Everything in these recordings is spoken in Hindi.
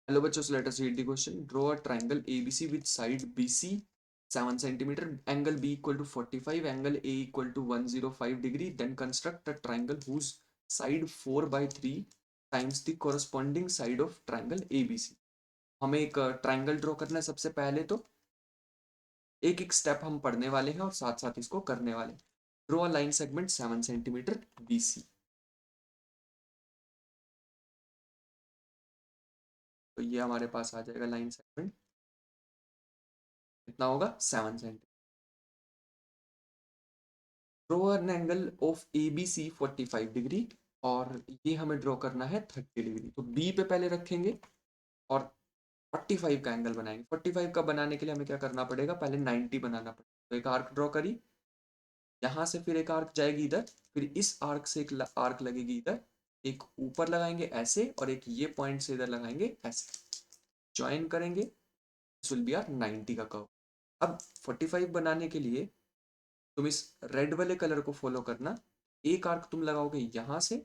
हेलो बच्चों, so let us read the question. Draw a triangle ABC with side BC 7 centimeter, angle B equal to 45, angle A equal to 105 degree. Then construct a triangle whose side 4 by 3 times the corresponding side of triangle ABC. हमें एक ट्राइंगल ड्रॉ करना है। सबसे पहले तो एक एक स्टेप हम पढ़ने वाले हैं और साथ साथ इसको करने वाले हैं। Draw a line segment 7 centimetre BC। तो ये हमारे पास आ जाएगा लाइन सेगमेंट, कितना होगा 7 centimetre. Draw an angle of A B C 45 degree, और ये हमें ड्रॉ करना है 30 डिग्री। तो बी पे पहले रखेंगे और 45 का एंगल बनाएंगे। 45 का बनाने के लिए हमें क्या करना पड़ेगा, पहले 90 बनाना पड़ेगा। तो एक आर्क ड्रॉ करी, यहाँ से फिर एक आर्क जाएगी इधर, फिर इस आर्क से एक आर्क लगेगी इधर, एक ऊपर लगाएंगे ऐसे, और एक ये पॉइंट से इधर लगाएंगे ऐसे, ज्वाइन करेंगे। दिस विल बी आर 90 का कर्व। अब 45 बनाने के लिए तुम इस रेड वाले कलर को फॉलो करना। एक आर्क तुम लगाओगे यहाँ से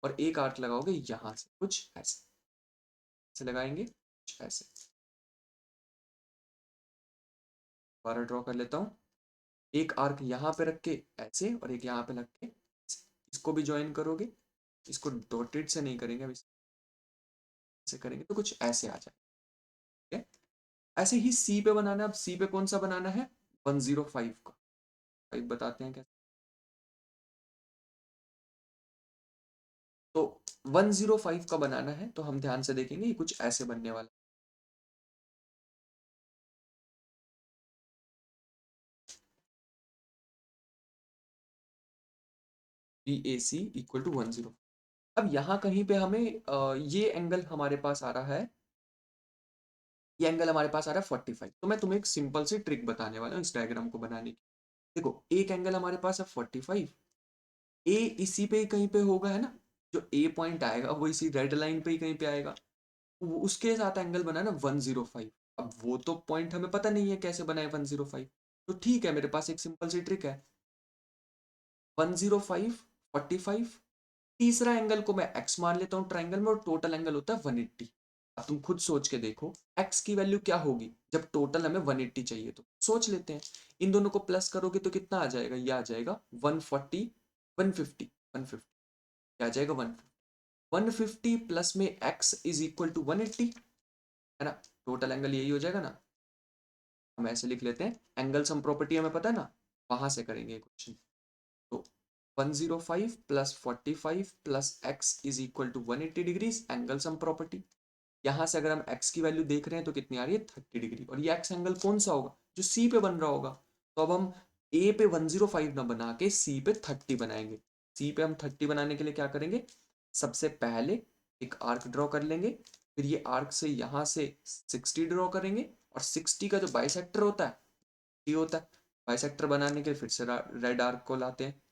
और एक आर्क लगाओगे यहाँ से, कुछ ऐसे लगाएंगे, कुछ ऐसे। दोबारा ड्रॉ कर लेता हूँ। एक आर्क यहाँ पे रख के ऐसे, और एक यहाँ पे रख के ऐसे। इसको भी ज्वाइन करोगे, इसको डॉटेड से नहीं करेंगे, अब इसे करेंगे तो कुछ ऐसे आ जाए। ठीक है, ऐसे ही सी पे बनाना है। अब सी पे कौन सा बनाना है, 105 का। 5 बताते हैं कैसे। तो 105 का बनाना है, तो हम ध्यान से देखेंगे, ये कुछ ऐसे बनने वाला। B A C equal to 10। अब यहाँ कहीं पे हमें ये एंगल हमारे पास आ रहा है, ये एंगल हमारे पास आ रहा है 45। तो मैं तुम्हें एक सिंपल सी ट्रिक बताने वाला हूँ इस डायग्राम को बनाने की। देखो, एक एंगल हमारे पास है 45, ए इसी पे ही कहीं पे होगा, है ना। जो ए पॉइंट आएगा वो इसी रेड लाइन पे ही कहीं पे आएगा। उसके साथ एंगल बना ना 105। अब वो तो पॉइंट हमें पता नहीं है कैसे बनाए 105। तो ठीक है, मेरे पास एक सिंपल सी ट्रिक है। 105, 45, तीसरा एंगल को मैं x मान लेता हूँ ट्राइंगल में, और टोटल एंगल होता है 180। अब तुम खुद सोच के देखो x की वैल्यू क्या होगी जब टोटल हमें 180 चाहिए। तो सोच लेते हैं, इन दोनों को प्लस करोगे तो कितना आ जाएगा, ये आ जाएगा 140, 150, 150, क्या आ जाएगा 150। 150 प्लस में x इज इक्वल टू 180, है ना। टोटल एंगल यही हो जाएगा ना। हम ऐसे लिख लेते हैं, एंगल सम प्रॉपर्टी हमें पता है ना, वहां से करेंगे क्वेश्चन। तो 105 plus 45 plus x is equal to 180 degrees, angle sum property. यहाँ से अगर हम x की वैल्यू देख रहे हैं तो कितनी आ रही है 30 डिग्री, और ये x एंगल कौन सा होगा, जो C पे बन रहा होगा। तो अब हम A पे 105 ना बना के C पे 30 बनाएंगे। C पे हम 30 बनाने के लिए क्या करेंगे, सबसे पहले एक आर्क ड्रॉ कर लेंगे, फिर ये आर्क से यहाँ से 60 ड्रॉ करेंगे, और 60 का जो बाइसेक्टर होता है ये होता है। बाइसेक्टर बनाने के लिए फिर से रेड आर्क को लाते हैं।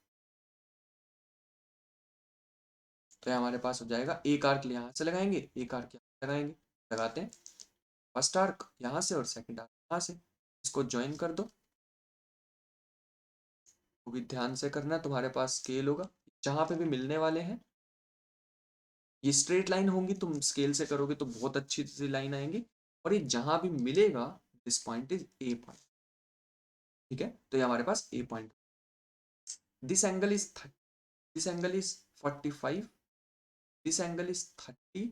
तो हमारे पास हो जाएगा, एक आर्क यहाँ से लगाएंगे, एक आर्क यहाँ से लगाएंगे, लगाते हैं। फर्स्ट आर्क यहाँ से और सेकंड आर्क यहाँ से, इसको ज्वाइन कर दो। वो भी ध्यान से करना, तुम्हारे पास स्केल होगा जहां पे भी मिलने वाले हैं, ये स्ट्रेट लाइन होंगी, तुम स्केल से करोगे तो बहुत अच्छी सी लाइन आएंगी। और ये जहां भी मिलेगा, this point is A point. ठीक है, तो ये हमारे पास A point. This angle is this angle is 45, this angle is 30।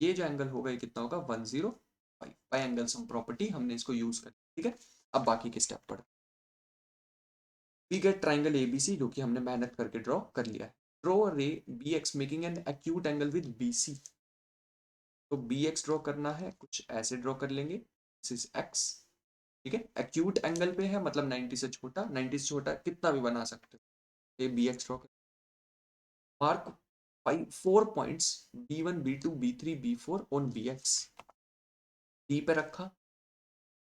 ये जो एंगल होगा ये कितना होगा 105। बाय एंगल सम प्रॉपर्टी हमने इसको यूज कर। ठीक है, अब बाकी के स्टेप पढ़। वी गेट ट्राइंगल एबीसी, जो कि हमने मेहनत करके ड्रॉ कर लिया है। Draw ray B X making an acute angle with B C. तो बी एक्स ड्रॉ करना है, कुछ ऐसे ड्रॉ कर लेंगे, दिस इज एक्स। ठीक है, एक्यूट एंगल पे है, मतलब 90 से छोटा, 90 से छोटा कितना भी बना सकते हो। ये बी एक्स ड्रॉ कर, mark 4 points B1, B2, B3, B4 on B X. D पे रखा,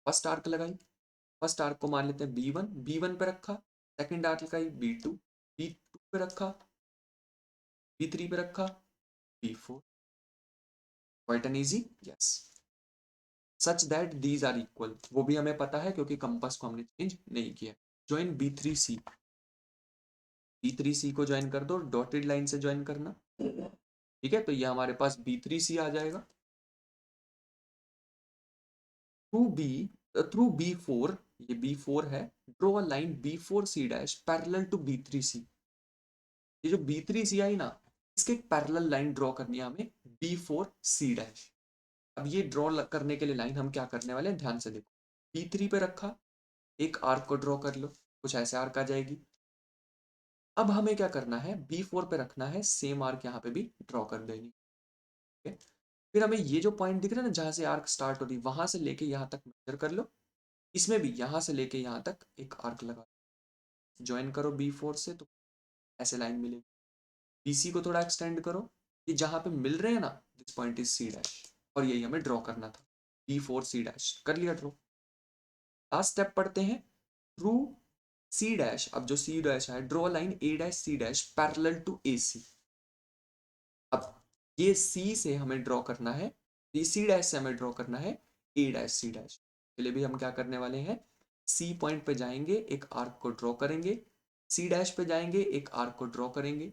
फर्स्ट आर्क लगाई, फर्स्ट आर्क को मान लेते हैं B1, B1 पे रखा। सेकंड आर्क लगाई B2, B2 पे रखा, B3 पे रखा, B4। Quite an easy, yes. Such that these are equal, वो भी हमें पता है क्योंकि कंपास को हमने चेंज नहीं किया। ज्वाइन B3C, B3C को ज्वाइन कर दो, डॉटेड लाइन से ज्वाइन करना। ठीक है, तो ये हमारे पास B3C आ जाएगा। थ्रू B4, ये B4 है, draw a line B4C dash parallel to B3C। ये जो B3C आई ना, इसके एक पैरेलल लाइन ड्रॉ करनी है हमें B4C डैश। अब ये ड्रॉ करने के लिए लाइन हम क्या करने वाले हैं, ध्यान से देखो। B3 पे रखा, एक आर्क को ड्रॉ कर लो, कुछ ऐसे आर्क आ जाएगी। अब हमें क्या करना है, B4 पे रखना है, सेम आर्क यहाँ पे भी ड्रॉ कर देनी है। फिर हमें ये जो पॉइंट दिख रहा है ना, जहां से आर्क स्टार्ट हो रही, वहां से लेके यहाँ तक मेजर कर लो। इसमें भी यहाँ से लेके यहाँ तक एक आर्क लगा, ज्वाइन करो B4 से, तो ऐसे लाइन मिलेगी। BC को थोड़ा एक्सटेंड करो, ये जहां पे मिल रहे हैं ना, this point is C dash, और यही हमें ड्रॉ करना था, B4C डैश कर लिया ड्रॉ। लास्ट स्टेप पढ़ते हैं, थ्रू C डैश, अब जो C डैश है, draw line A dash C dash parallel to AC। अब ये C से हमें ड्रॉ करना है, ये C डैश से हमें ड्रॉ करना है A डैश C डैश। के लिए भी हम क्या करने वाले हैं, C पॉइंट पे जाएंगे, एक आर्क को ड्रॉ करेंगे, C डैश पे जाएंगे, एक आर्क को ड्रॉ करेंगे,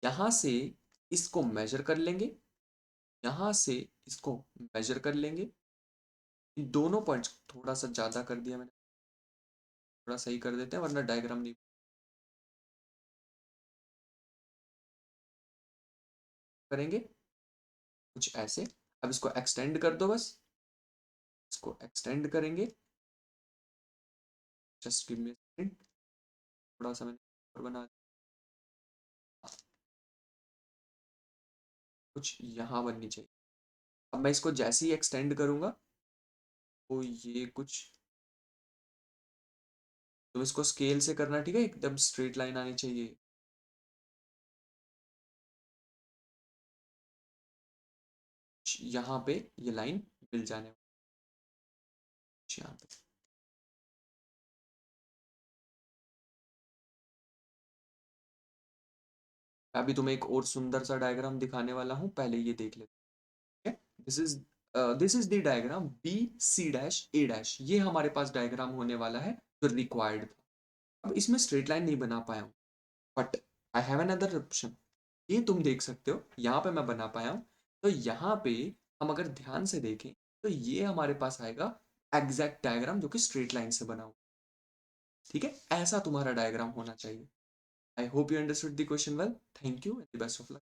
यहां से इसको मेजर कर लेंगे, यहां से इसको मेजर कर लेंगे। इन दोनों पॉइंट्स थोड़ा सा ज्यादा कर दिया मैंने, थोड़ा सही कर देते हैं वरना डायग्राम नहीं करेंगे, कुछ ऐसे। अब इसको एक्सटेंड कर दो बस, इसको एक्सटेंड करेंगे, just give me a second, थोड़ा सा मैंने और बना कुछ यहाँ बननी चाहिए। अब मैं इसको जैसे ही एक्सटेंड करूंगा, तो ये कुछ, तो इसको स्केल से करना, ठीक है, एकदम स्ट्रेट लाइन आनी चाहिए। यहाँ पे ये लाइन मिल जाने यहाँ पे। अभी तुम्हें एक और सुंदर सा डायग्राम दिखाने वाला हूँ, पहले ये देख लेते हैं। This is the diagram B C dash A dash, ये हमारे पास डायग्राम होने वाला है जो रिक्वायर्ड था। अब इसमें स्ट्रेट लाइन नहीं बना पाया हूँ, but I have another option. ये तुम देख सकते हो, यहाँ पे मैं बना पाया हूँ। तो यहाँ पे हम अगर ध्यान से देखें, तो ये हमारे पास आएगा एग्जैक्ट डायग्राम जो कि स्ट्रेट लाइन से बना हो। ठीक है, ऐसा तुम्हारा डायग्राम होना चाहिए। I hope you understood the question well. Thank you and the best of luck.